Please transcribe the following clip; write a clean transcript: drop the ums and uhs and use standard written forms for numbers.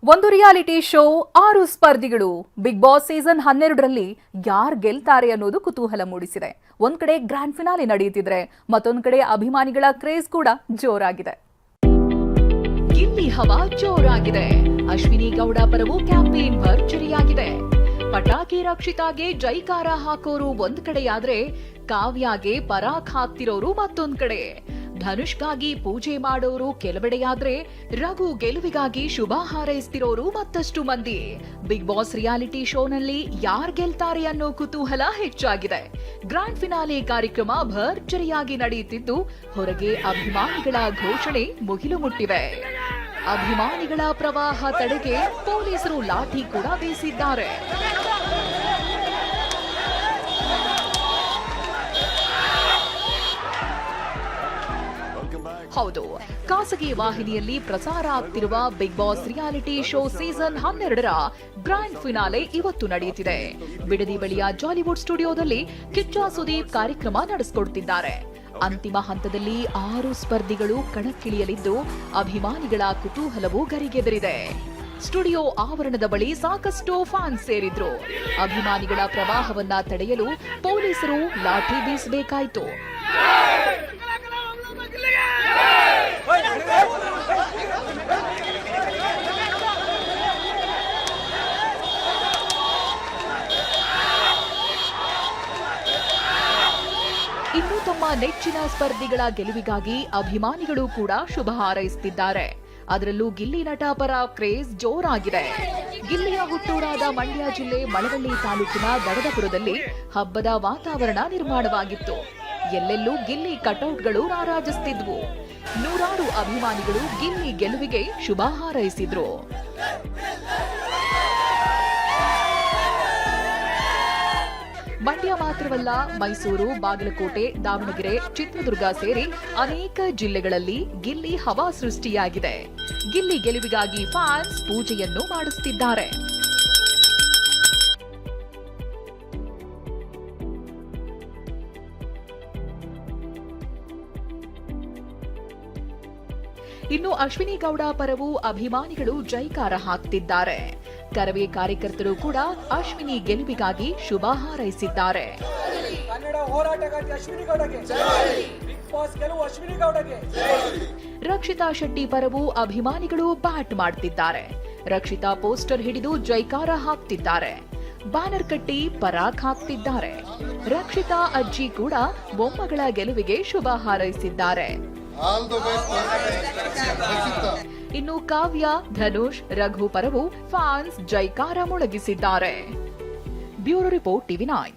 ಒಂದು reality show 6 ಸ್ಪರ್ಧಿಗಳು big boss season 12ರಲ್ಲಿ ಯಾರು ಗೆಲ್ತಾರೆ ಅನ್ನೋದು ಕುತೂಹಲ ಮೂಡಿಸಿದೆ. ಒಂದ್ ಕಡೆ ಗ್ರ್ಯಾಂಡ್ ಫಿನಾಲೆ ನಡೆಯುತ್ತಿದ್ರೆ ಮತ್ತೊಂದ್ ಕಡೆ ಅಭಿಮಾನಿಗಳ ಕ್ರೇಜ್ ಕೂಡ ಜೋರಾಗಿದೆ. ಗಿಲ್ಲಿ ಹವಾ ಜೋರಾಗಿದೆ. ಅಶ್ವಿನಿ ಗೌಡ ಪರವೂ ಕ್ಯಾಂಪೇನ್ ಭರ್ಜರಿಯಾಗಿದೆ. ಪಟಾಕಿ ರಕ್ಷಿತಾಗೆ ಜೈಕಾರ ಹಾಕೋರು ಒಂದ್ ಕಡೆಯಾದ್ರೆ ಕಾವ್ಯಾಗೆ ಪರಾಕ್ ಹಾಕ್ತಿರೋರು ಮತ್ತೊಂದ್ ಕಡೆ. ಧನುಷ್ಗಾಗಿ ಪೂಜೆ ಮಾಡೋರು ಕೆಲವೆಡೆಯಾದ್ರೆ ರಘು ಗೆಲುವಿಗಾಗಿ ಶುಭ ಹಾರೈಸ್ತಿರೋರು ಮತ್ತಷ್ಟು ಮಂದಿ. ಬಿಗ್ ಬಾಸ್ ರಿಯಾಲಿಟಿ ಶೋನಲ್ಲಿ ಯಾರ್ ಗೆಲ್ತಾರೆ ಅನ್ನೋ ಕುತೂಹಲ ಹೆಚ್ಚಾಗಿದೆ. ಗ್ರ್ಯಾಂಡ್ ಫಿನಾಲೆ ಕಾರ್ಯಕ್ರಮ ಭರ್ಜರಿಯಾಗಿ ನಡೆಯುತ್ತಿದ್ದು ಹೊರಗೆ ಅಭಿಮಾನಿಗಳ ಘೋಷಣೆ ಮುಗಿಲು ಮುಟ್ಟಿವೆ. ಅಭಿಮಾನಿಗಳ ಪ್ರವಾಹ ತಡೆಗೆ ಪೊಲೀಸರು ಲಾಠಿ ಕೂಡ ಬೀಸಿದ್ದಾರೆ. ಹೌದು, ಖಾಸಗಿ ವಾಹಿನಿಯಲ್ಲಿ ಪ್ರಸಾರ ಆಗ್ತಿರುವ Big Boss reality show season 12ರ ಗ್ರ್ಯಾಂಡ್ ಫಿನಾಲೆ ಇವತ್ತು ನಡೆಯುತ್ತಿದೆ. ಬಿಡದಿ ಬಳಿಯ ಜಾಲಿವುಡ್ ಸ್ಟುಡಿಯೋದಲ್ಲಿ ಕಿಚ್ಚ ಸುದೀಪ್ ಕಾರ್ಯಕ್ರಮ ನಡೆಸಿಕೊಡುತ್ತಿದ್ದಾರೆ. ಅಂತಿಮ ಹಂತದಲ್ಲಿ 6 ಸ್ಪರ್ಧಿಗಳು ಕಣಕ್ಕಿಳಿಯಲಿದ್ದು ಅಭಿಮಾನಿಗಳ ಕುತೂಹಲವು ಗರಿಗೆದರಿದೆ. ಸ್ಟುಡಿಯೋ ಆವರಣದ ಬಳಿ ಸಾಕಷ್ಟು ಫ್ಯಾನ್ಸ್ ಸೇರಿದ್ರು. ಅಭಿಮಾನಿಗಳ ಪ್ರವಾಹವನ್ನ ತಡೆಯಲು ಪೊಲೀಸರು ಲಾಠಿ ಬೀಸಬೇಕಾಯಿತು. ಇನ್ನು ತಮ್ಮ ನೆಚ್ಚಿನ ಸ್ಪರ್ಧಿಗಳ ಗೆಲುವಿಗಾಗಿ ಅಭಿಮಾನಿಗಳು ಕೂಡ ಶುಭ ಹಾರೈಸುತ್ತಿದ್ದಾರೆ. ಅದರಲ್ಲೂ ಗಿಲ್ಲಿ ನಟ ಪರ ಕ್ರೇಜ್ ಜೋರಾಗಿದೆ. ಗಿಲ್ಲಿಯ ಹುಟ್ಟೂರಾದ ಮಂಡ್ಯ ಜಿಲ್ಲೆ ಮಳವಳ್ಳಿ ತಾಲೂಕಿನ ದಡದಪುರದಲ್ಲಿ ಹಬ್ಬದ ವಾತಾವರಣ ನಿರ್ಮಾಣವಾಗಿತ್ತು. ಎಲ್ಲೆಲ್ಲೂ ಗಿಲ್ಲಿ ಕಟೌಟ್ಗಳು ರಾರಾಜಿಸುತ್ತಿದ್ವು. ನೂರಾರು ಅಭಿಮಾನಿಗಳು ಗಿಲ್ಲಿ ಗೆಲುವಿಗೆ ಶುಭ ಹಾರೈಸಿದ್ರು. ಮಂಡ್ಯ ಮಾತ್ರವಲ್ಲ, ಮೈಸೂರು, ಬಾಗಲಕೋಟೆ, ದಾವಣಗೆರೆ, ಚಿತ್ರದುರ್ಗ ಸೇರಿ ಅನೇಕ ಜಿಲ್ಲೆಗಳಲ್ಲಿ ಗಿಲ್ಲಿ ಹವಾ ಸೃಷ್ಟಿಯಾಗಿದೆ. ಗಿಲ್ಲಿ ಗೆಲುವಿಗಾಗಿ ಫ್ಯಾನ್ಸ್ ಪೂಜೆಯನ್ನು ಮಾಡಿಸುತ್ತಿದ್ದಾರೆ. ಇನ್ನು ಅಶ್ವಿನಿ ಗೌಡ ಪರವೂ ಅಭಿಮಾನಿಗಳು ಜೈಕಾರ ಹಾಕ್ತಿದ್ದಾರೆ. ಕರವೇ ಕಾರ್ಯಕರ್ತರು ಕೂಡ ಅಶ್ವಿನಿ ಗೆಲುವಿಗಾಗಿ ಶುಭ ಹಾರೈಸಿದ್ದಾರೆ. ರಕ್ಷಿತಾ ಶೆಟ್ಟಿ ಪರವೂ ಅಭಿಮಾನಿಗಳು ಬ್ಯಾಟ್ ಮಾಡ್ತಿದ್ದಾರೆ. ರಕ್ಷಿತಾ ಪೋಸ್ಟರ್ ಹಿಡಿದು ಜೈಕಾರ ಹಾಕ್ತಿದ್ದಾರೆ. ಬ್ಯಾನರ್ ಕಟ್ಟಿ ಪರಾಕ್ ಹಾಕ್ತಿದ್ದಾರೆ. ರಕ್ಷಿತಾ ಅಜ್ಜಿ ಕೂಡ ಮೊಮ್ಮಗಳ ಗೆಲುವಿಗೆ ಶುಭ ಹಾರೈಸಿದ್ದಾರೆ. ಇನ್ನು ಕಾವ್ಯ, ಧನುಷ್, ರಘು ಪರವು ಫ್ಯಾನ್ಸ್ ಜೈಕಾರ ಮೊಳಗಿಸಿದ್ದಾರೆ. Bureau report, TV9.